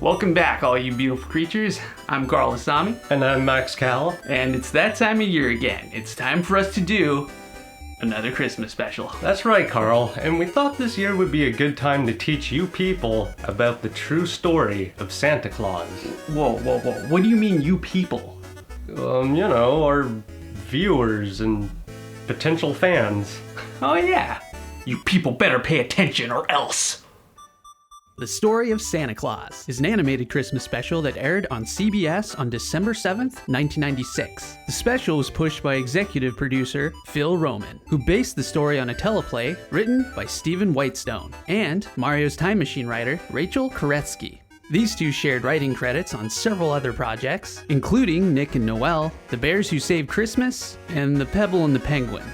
Welcome back, all you beautiful creatures. I'm Carl Asami. And I'm Max Cal. And it's that time of year again. It's time for us to do another Christmas special. That's right, Carl. And we thought this year would be a good time to teach you people about the true story of Santa Claus. Whoa. What do you mean, you people? Our viewers and potential fans. Oh yeah. You people better pay attention or else. The Story of Santa Claus is an animated Christmas special that aired on CBS on December 7th, 1996. The special was pushed by executive producer Phil Roman, who based the story on a teleplay written by Stephen Whitestone, and Mario's Time Machine writer Rachel Koretsky. These two shared writing credits on several other projects, including Nick and Noel, The Bears Who Saved Christmas, and The Pebble and the Penguin.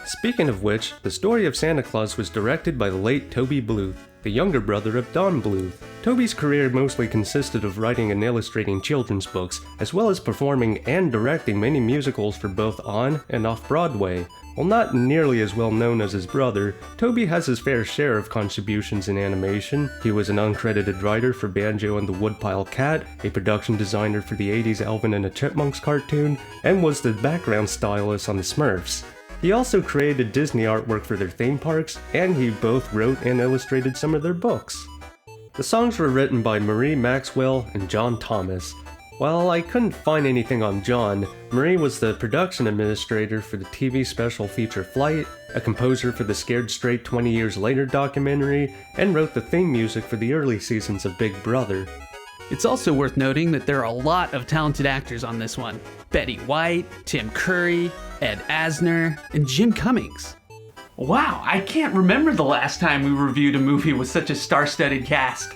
Speaking of which, The Story of Santa Claus was directed by the late Toby Bluth, the younger brother of Don Bluth. Toby's career mostly consisted of writing and illustrating children's books, as well as performing and directing many musicals for both on and off Broadway. While not nearly as well known as his brother, Toby has his fair share of contributions in animation. He was an uncredited writer for Banjo and the Woodpile Cat, a production designer for the 80s Alvin and the Chipmunks cartoon, and was the background stylist on the Smurfs. He also created Disney artwork for their theme parks, and he both wrote and illustrated some of their books. The songs were written by Marie Maxwell and John Thomas. While I couldn't find anything on John, Marie was the production administrator for the TV special feature Flight, a composer for the Scared Straight 20 Years Later documentary, and wrote the theme music for the early seasons of Big Brother. It's also worth noting that there are a lot of talented actors on this one. Betty White, Tim Curry, Ed Asner, and Jim Cummings. Wow, I can't remember the last time we reviewed a movie with such a star-studded cast.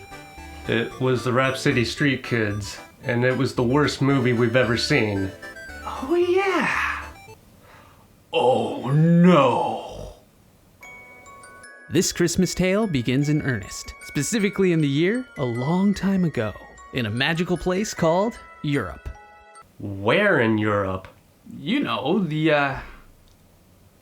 It was the Rap City Street Kids, and it was the worst movie we've ever seen. Oh yeah. Oh no. This Christmas tale begins in earnest, specifically in the year a long time ago, in a magical place called Europe. Where in Europe? You know, the,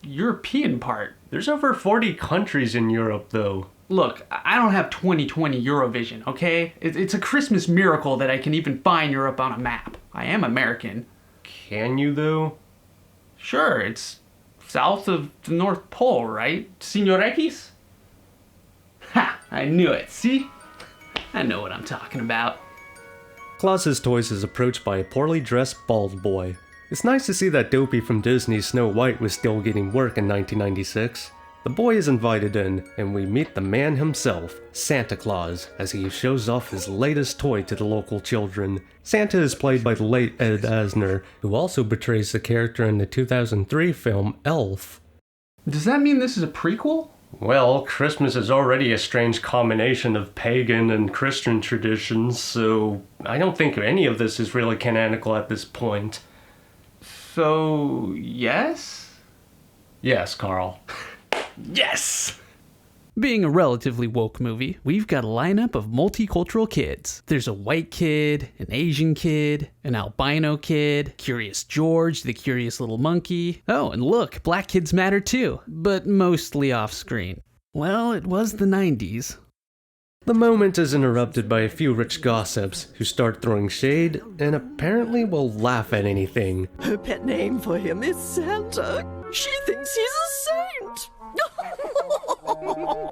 European part. There's over 40 countries in Europe, though. Look, I don't have 20/20 Eurovision, okay? It's a Christmas miracle that I can even find Europe on a map. I am American. Can you, though? Sure, it's south of the North Pole, right, Senor X? Ha! I knew it, see? I know what I'm talking about. Claus's Toys is approached by a poorly dressed bald boy. It's nice to see that Dopey from Disney's Snow White was still getting work in 1996. The boy is invited in, and we meet the man himself, Santa Claus, as he shows off his latest toy to the local children. Santa is played by the late Ed Asner, who also portrays the character in the 2003 film Elf. Does that mean this is a prequel? Well, Christmas is already a strange combination of pagan and Christian traditions, so I don't think any of this is really canonical at this point. So, yes? Yes, Carl. Yes! Being a relatively woke movie, we've got a lineup of multicultural kids. There's a white kid, an Asian kid, an albino kid, Curious George, the curious little monkey. Oh, and look, black kids matter too, but mostly off screen. Well, it was the 90s. The moment is interrupted by a few rich gossips who start throwing shade and apparently will laugh at anything. Her pet name for him is Santa. She thinks he's a saint.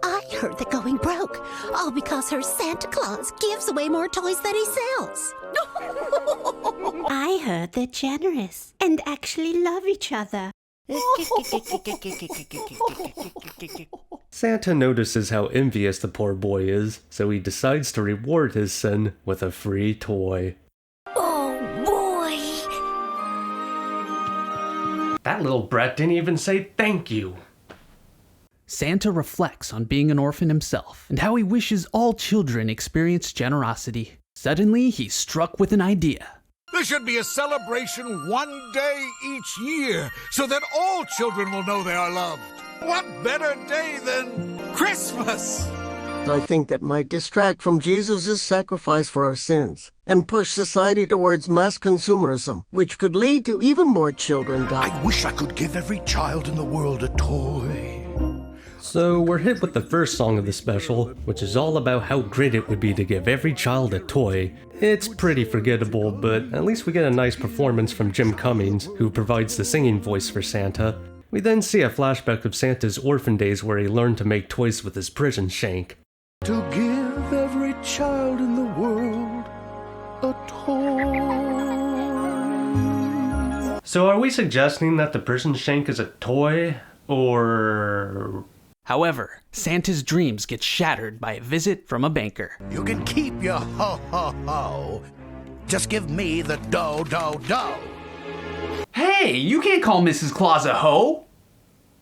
I heard they're going broke, all because her Santa Claus gives away more toys than he sells. I heard they're generous and actually love each other. Santa notices how envious the poor boy is, so he decides to reward his son with a free toy. Oh boy! That little brat didn't even say thank you. Santa reflects on being an orphan himself and how he wishes all children experience generosity. Suddenly, he's struck with an idea. There should be a celebration one day each year so that all children will know they are loved. What better day than Christmas? I think that might distract from Jesus' sacrifice for our sins and push society towards mass consumerism, which could lead to even more children dying. I wish I could give every child in the world a toy. So we're hit with the first song of the special, which is all about how great it would be to give every child a toy. It's pretty forgettable, but at least we get a nice performance from Jim Cummings, who provides the singing voice for Santa. We then see a flashback of Santa's orphan days where he learned to make toys with his prison shank. To give every child in the world a toy. So are we suggesting that the prison shank is a toy, or... However, Santa's dreams get shattered by a visit from a banker. You can keep your ho-ho-ho. Just give me the dough. Hey, you can't call Mrs. Claus a hoe!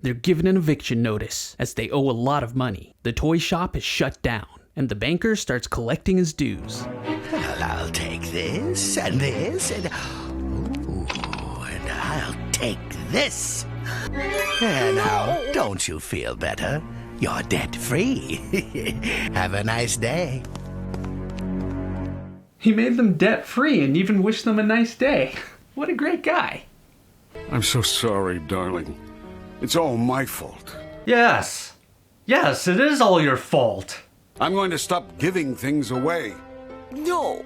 They're given an eviction notice, as they owe a lot of money. The toy shop is shut down, and the banker starts collecting his dues. Well, I'll take this, and this, and... Ooh, and I'll take this. And now, don't you feel better? You're debt-free. Have a nice day. He made them debt-free and even wished them a nice day. What a great guy. I'm so sorry, darling. It's all my fault. Yes, it is all your fault. I'm going to stop giving things away. No.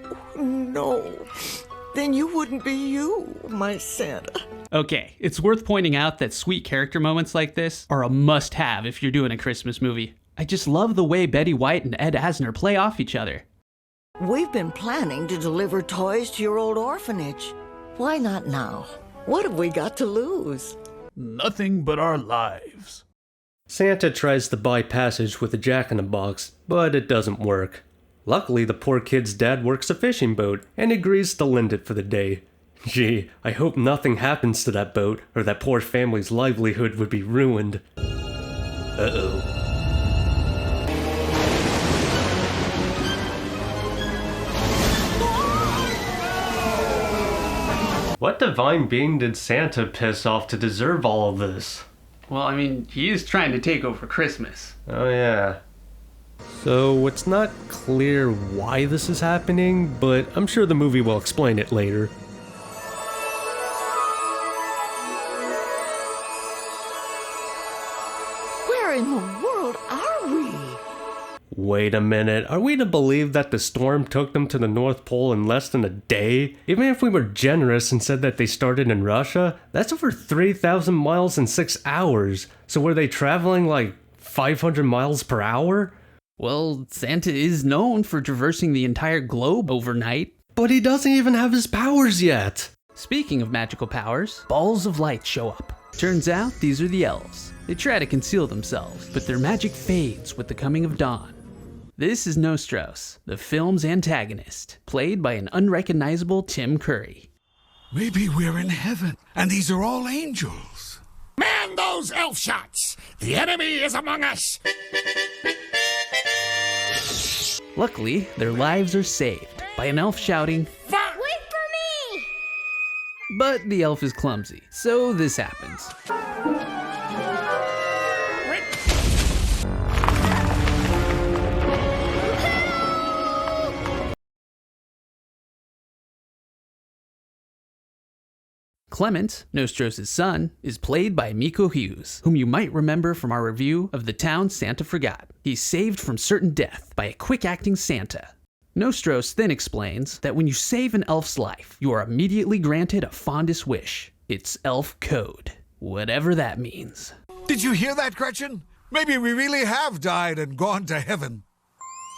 Then you wouldn't be you, my Santa. Okay, it's worth pointing out that sweet character moments like this are a must-have if you're doing a Christmas movie. I just love the way Betty White and Ed Asner play off each other. We've been planning to deliver toys to your old orphanage. Why not now? What have we got to lose? Nothing but our lives. Santa tries to buy passage with a jack-in-the-box, but it doesn't work. Luckily, the poor kid's dad works a fishing boat and agrees to lend it for the day. Gee, I hope nothing happens to that boat, or that poor family's livelihood would be ruined. Uh-oh. What divine being did Santa piss off to deserve all of this? Well, I mean, he is trying to take over Christmas. Oh yeah. So it's not clear why this is happening, but I'm sure the movie will explain it later. Where in the world are we? Wait a minute, are we to believe that the storm took them to the North Pole in less than a day? Even if we were generous and said that they started in Russia, that's over 3,000 miles in 6 hours. So were they traveling like 500 miles per hour? Well, Santa is known for traversing the entire globe overnight. But he doesn't even have his powers yet! Speaking of magical powers, balls of light show up. Turns out these are the elves. They try to conceal themselves, but their magic fades with the coming of dawn. This is Nostros, the film's antagonist, played by an unrecognizable Tim Curry. Maybe we're in heaven, and these are all angels. Man those elf shots! The enemy is among us! Luckily, their lives are saved by an elf shouting, Wait for me! but the elf is clumsy, so this happens. Clement, Nostros' son, is played by Miko Hughes, whom you might remember from our review of The Town Santa Forgot. He's saved from certain death by a quick-acting Santa. Nostros then explains that when you save an elf's life, you are immediately granted a fondest wish. It's elf code, whatever that means. Did you hear that, Gretchen? Maybe we really have died and gone to heaven.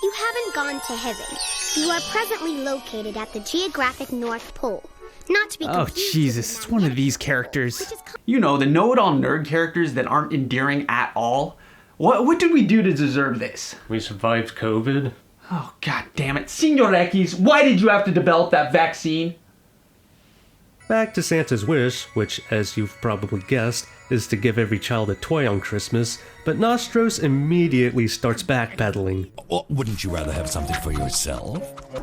You haven't gone to heaven. You are presently located at the geographic North Pole. Not to be Oh, confused Jesus, with it's one of North these Pole, characters. which is You know, the know-it-all nerd characters that aren't endearing at all. What did we do to deserve this? We survived COVID. Oh, god damn it. Senor Ekis, why did you have to develop that vaccine? Back to Santa's wish, which, as you've probably guessed, is to give every child a toy on Christmas, but Nostros immediately starts backpedaling. Well, wouldn't you rather have something for yourself?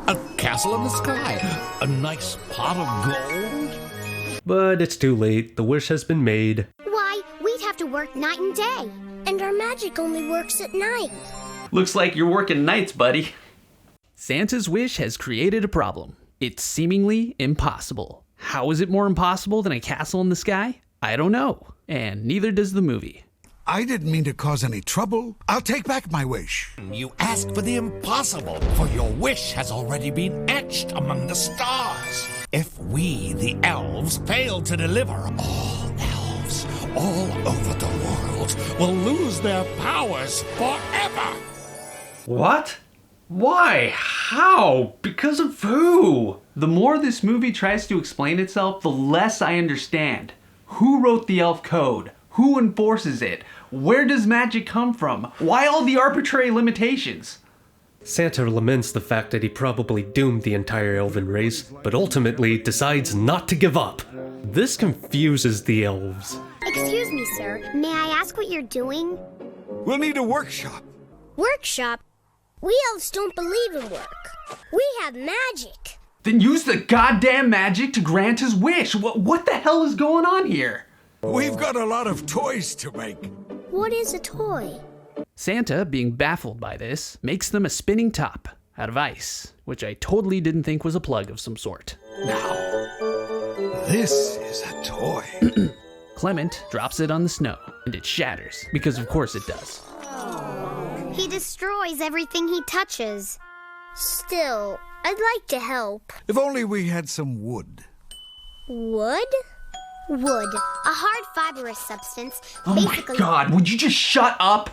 A castle in the sky? A nice pot of gold? But it's too late, the wish has been made. Why, we'd have to work night and day. And our magic only works at night. Looks like you're working nights, buddy. Santa's wish has created a problem. It's seemingly impossible. How is it more impossible than a castle in the sky? I don't know, and neither does the movie. I didn't mean to cause any trouble. I'll take back my wish. You asked for the impossible, for your wish has already been etched among the stars. If we, the elves, fail to deliver, all elves all over the world will lose their powers forever. What? Why? How? Because of who? The more this movie tries to explain itself, the less I understand. Who wrote the elf code? Who enforces it? Where does magic come from? Why all the arbitrary limitations? Santa laments the fact that he probably doomed the entire elven race, but ultimately decides not to give up. This confuses the elves. Excuse me, sir. May I ask what you're doing? We'll need a workshop. Workshop? We elves don't believe in work. We have magic. Then use the goddamn magic to grant his wish. What the hell is going on here? We've got a lot of toys to make. What is a toy? Santa, being baffled by this, makes them a spinning top out of ice, which I totally didn't think was a plug of some sort. Now, this is a toy. Clement drops it on the snow, and it shatters, because of course it does. He destroys everything he touches. Still, I'd like to help. If only we had some wood. Wood? Wood, a hard fibrous substance. Oh my god, would you just shut up?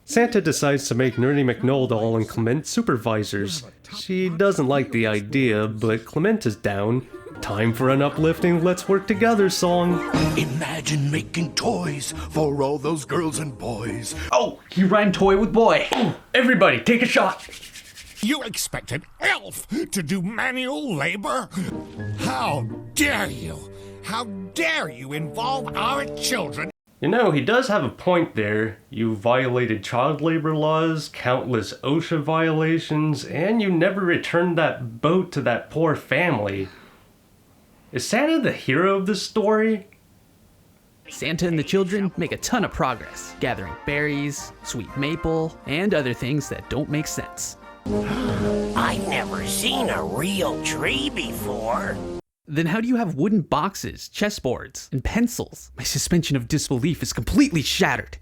Santa decides to make Nerdy McNoldall and Clement supervisors. She doesn't like the idea, but Clement is down. Time for an uplifting Let's Work Together song. Imagine making toys for all those girls and boys. Oh, he rhymed toy with boy. Everybody, take a shot. You expect an elf to do manual labor? How dare you? How dare you involve our children? You know, he does have a point there. You violated child labor laws, countless OSHA violations, and you never returned that boat to that poor family. Is Santa the hero of this story? Santa and the children make a ton of progress, gathering berries, sweet maple, and other things that don't make sense. I've never seen a real tree before. Then how do you have wooden boxes, chessboards, and pencils? My suspension of disbelief is completely shattered.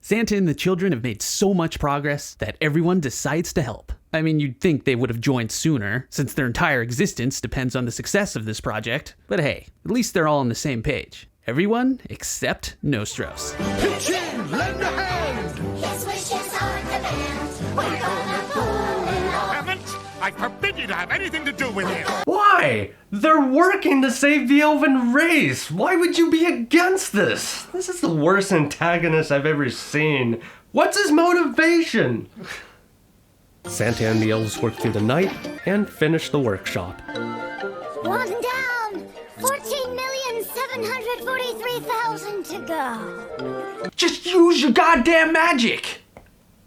Santa and the children have made so much progress that everyone decides to help. I mean, you'd think they would have joined sooner, since their entire existence depends on the success of this project. But hey, at least they're all on the same page. Everyone except Nostros. Pitchin, lend a hand! His wishes are demands. We're gonna pull it off. Clement, I forbid you to have anything to do with him. Why? They're working to save the elven race. Why would you be against this? This is the worst antagonist I've ever seen. What's his motivation? Santa and the elves work through the night and finish the workshop. One down. 14,743,000 to go. Just use your goddamn magic!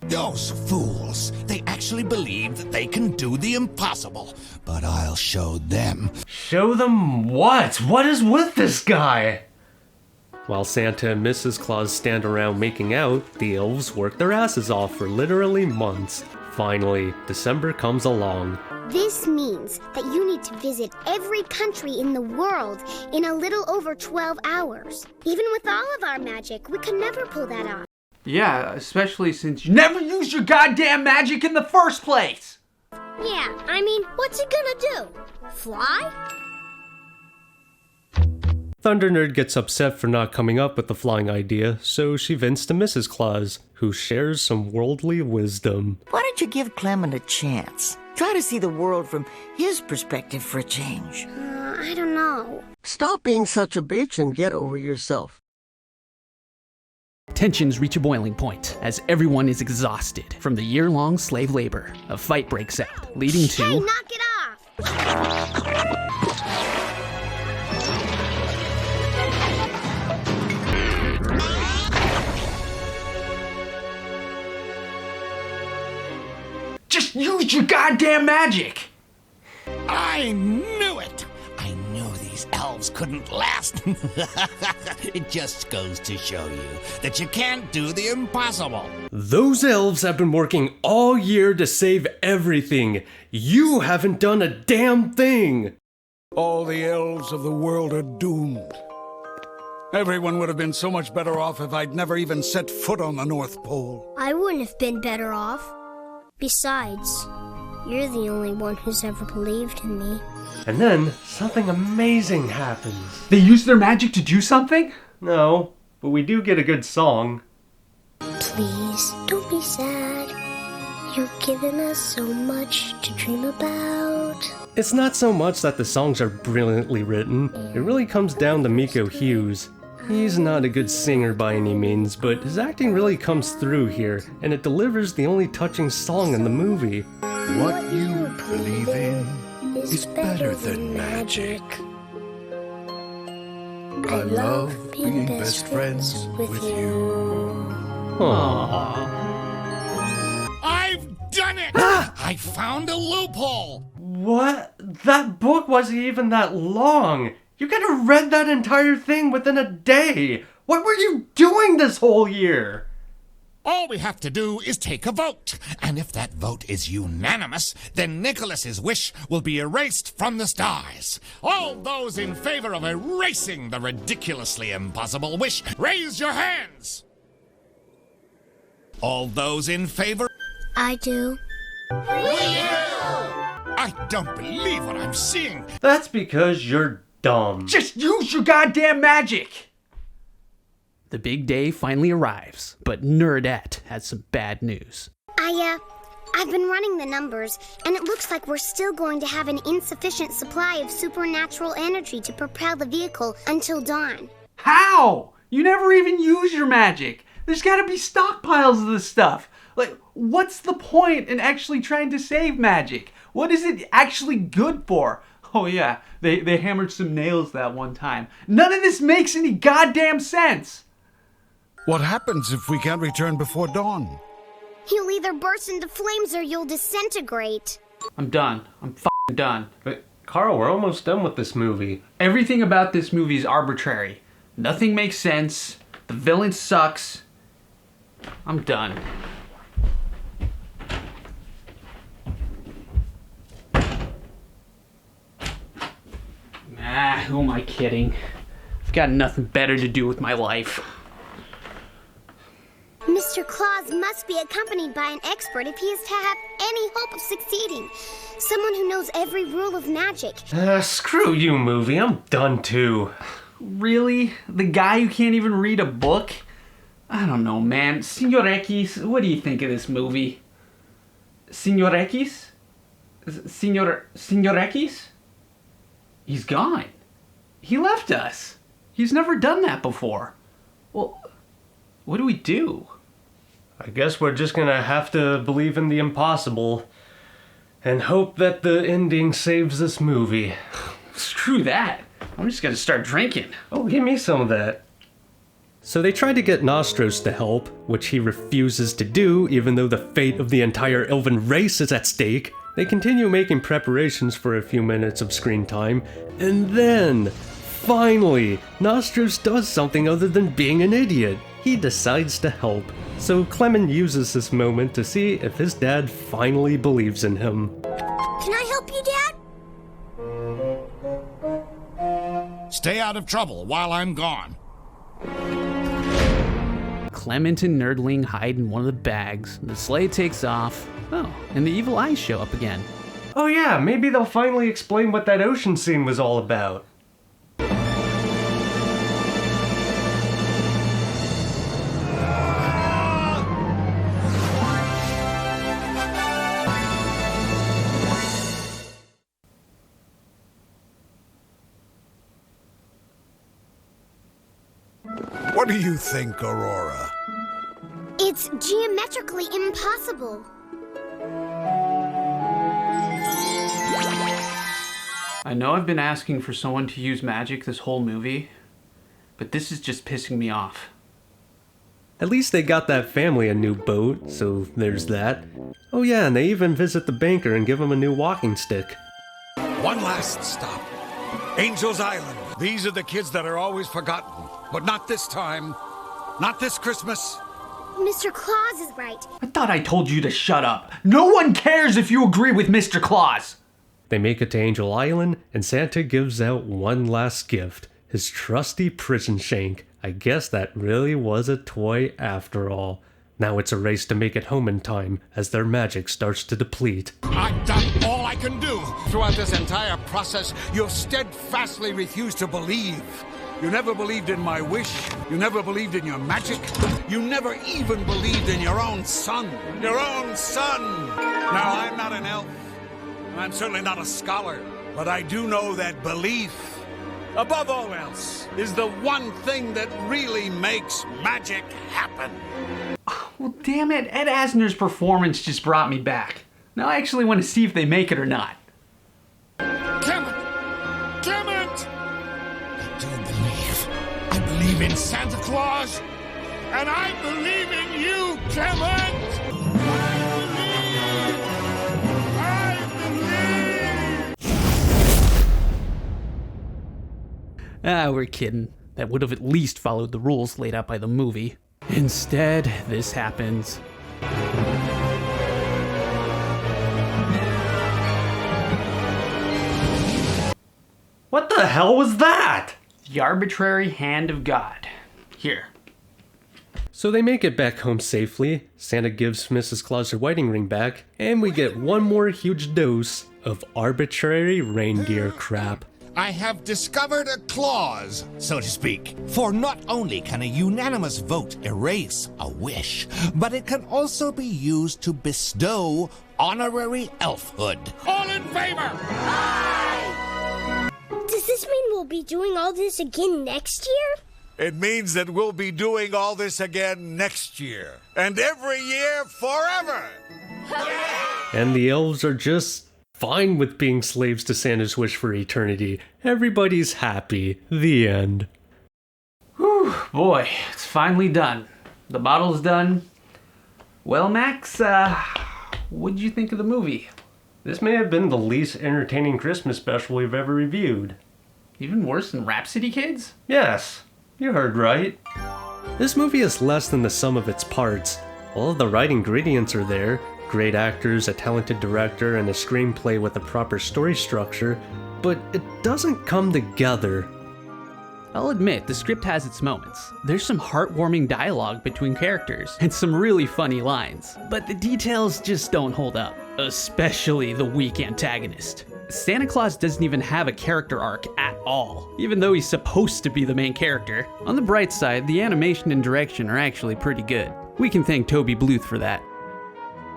Those fools, they actually believe that they can do the impossible. But I'll show them. Show them what? What is with this guy? While Santa and Mrs. Claus stand around making out, the elves work their asses off for literally months. Finally, December comes along. This means that you need to visit every country in the world in a little over 12 hours. Even with all of our magic, we could never pull that off. Yeah, especially since you never used your goddamn magic in the first place! Yeah, I mean, what's it gonna do? Fly? Thunder Nerd gets upset for not coming up with the flying idea, so she vents to Mrs. Claus, who shares some worldly wisdom. Why don't you give Clement a chance? Try to see the world from his perspective for a change. I don't know. Stop being such a bitch and get over yourself. Tensions reach a boiling point as everyone is exhausted from the year-long slave labor. A fight breaks out, leading to... Hey, knock it off! Just use your goddamn magic! I knew it! I knew these elves couldn't last. It just goes to show you that you can't do the impossible. Those elves have been working all year to save everything. You haven't done a damn thing. All the elves of the world are doomed. Everyone would have been so much better off if I'd never even set foot on the North Pole. I wouldn't have been better off. Besides, you're the only one who's ever believed in me. And then something amazing happens. They use their magic to do something? No, but we do get a good song. Please, don't be sad. You've given us so much to dream about. It's not so much that the songs are brilliantly written. It really comes down to Miko Hughes. He's not a good singer by any means, but his acting really comes through here, and it delivers the only touching song in the movie. What you believe in is better than magic. I love being best friends with you. Aww. I've done it! I found a loophole! What? That book wasn't even that long. You could have read that entire thing within a day. What were you doing this whole year? All we have to do is take a vote. And if that vote is unanimous, then Nicholas's wish will be erased from the stars. All those in favor of erasing the ridiculously impossible wish, raise your hands. All those in favor? I do. I don't believe what I'm seeing. That's because you're dumb. Just use your goddamn magic! The big day finally arrives, but Nerdette has some bad news. I've been running the numbers, and it looks like we're still going to have an insufficient supply of supernatural energy to propel the vehicle until dawn. How? You never even use your magic. There's gotta be stockpiles of this stuff. Like, what's the point in actually trying to save magic? What is it actually good for? Oh yeah, they hammered some nails that one time. None of this makes any goddamn sense. What happens if we can't return before dawn? You'll either burst into flames or you'll disintegrate. I'm done. I'm f***ing done. But Carl, we're almost done with this movie. Everything about this movie is arbitrary. Nothing makes sense. The villain sucks. I'm done. Who am I kidding? I've got nothing better to do with my life. Mr. Claus must be accompanied by an expert if he is to have any hope of succeeding. Someone who knows every rule of magic. Screw you, movie. I'm done too. Really? The guy who can't even read a book? I don't know, man. Senor X, what do you think of this movie? Senor X? Senor X? He's gone. He left us. He's never done that before. Well, what do we do? I guess we're just gonna have to believe in the impossible and hope that the ending saves this movie. Screw that. I'm just gonna start drinking. Oh, give me some of that. So they try to get Nostros to help, which he refuses to do even though the fate of the entire elven race is at stake. They continue making preparations for a few minutes of screen time, and then, finally, Nostros does something other than being an idiot. He decides to help. So Clement uses this moment to see if his dad finally believes in him. Can I help you, Dad? Stay out of trouble while I'm gone. Clement and Nerdling hide in one of the bags. The sleigh takes off. Oh, and the evil eyes show up again. Oh yeah, maybe they'll finally explain what that ocean scene was all about. What do you think, Aurora? It's geometrically impossible. I know I've been asking for someone to use magic this whole movie, but this is just pissing me off. At least they got that family a new boat, so there's that. Oh yeah, and they even visit the banker and give him a new walking stick. One last stop. Angel's Island. These are the kids that are always forgotten. But not this time. Not this Christmas. Mr. Claus is right. I thought I told you to shut up. No one cares if you agree with Mr. Claus. They make it to Angel Island, and Santa gives out one last gift. His trusty prison shank. I guess that really was a toy after all. Now it's a race to make it home in time as their magic starts to deplete. I've done all I can do. Throughout this entire process, you've steadfastly refused to believe. You never believed in my wish. You never believed in your magic. You never even believed in your own son. Your own son! Now, I'm not an elf. And I'm certainly not a scholar. But I do know that belief, above all else, is the one thing that really makes magic happen. Well, damn it. Ed Asner's performance just brought me back. Now I actually want to see if they make it or not. Clement! Clement! I believe in Santa Claus, and I believe in you, Clement! I believe! We're kidding. That would have at least followed the rules laid out by the movie. Instead, this happens. What the hell was that? The arbitrary hand of God. Here. So they make it back home safely, Santa gives Mrs. Claus her wedding ring back, and we get one more huge dose of arbitrary reindeer crap. I have discovered a clause, so to speak. For not only can a unanimous vote erase a wish, but it can also be used to bestow honorary elfhood. All in favor? Does this mean we'll be doing all this again next year? It means that we'll be doing all this again next year. And every year forever! And the elves are just fine with being slaves to Santa's wish for eternity. Everybody's happy. The end. Whew, boy, it's finally done. The bottle's done. Well, Max, what'd you think of the movie? This may have been the least entertaining Christmas special we've ever reviewed. Even worse than Rhapsody Kids? Yes, you heard right. This movie is less than the sum of its parts. All of the right ingredients are there. Great actors, a talented director, and a screenplay with a proper story structure, but it doesn't come together. I'll admit, the script has its moments. There's some heartwarming dialogue between characters, and some really funny lines, but the details just don't hold up, especially the weak antagonist. Santa Claus doesn't even have a character arc at all, even though he's supposed to be the main character. On the bright side, the animation and direction are actually pretty good. We can thank Toby Bluth for that.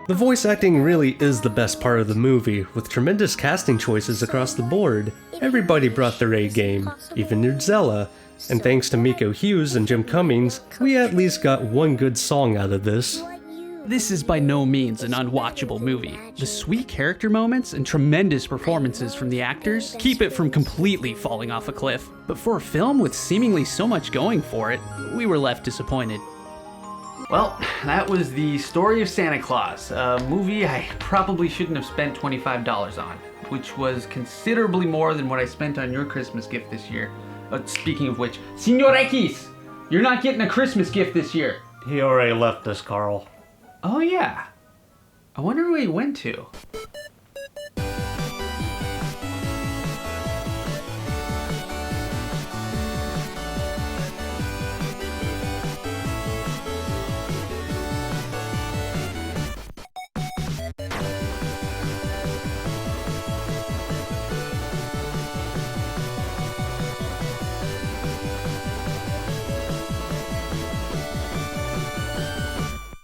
The voice acting really is the best part of the movie, with tremendous casting choices across the board. Everybody brought their A game, even Nerdzella, and thanks to Miko Hughes and Jim Cummings, we at least got one good song out of this. This is by no means an unwatchable movie. The sweet character moments and tremendous performances from the actors keep it from completely falling off a cliff. But for a film with seemingly so much going for it, we were left disappointed. Well, that was The Story of Santa Claus, a movie I probably shouldn't have spent $25 on, which was considerably more than what I spent on your Christmas gift this year. Speaking of which, Señor X, you're not getting a Christmas gift this year. He already left us, Carl. Oh yeah. I wonder where he went to.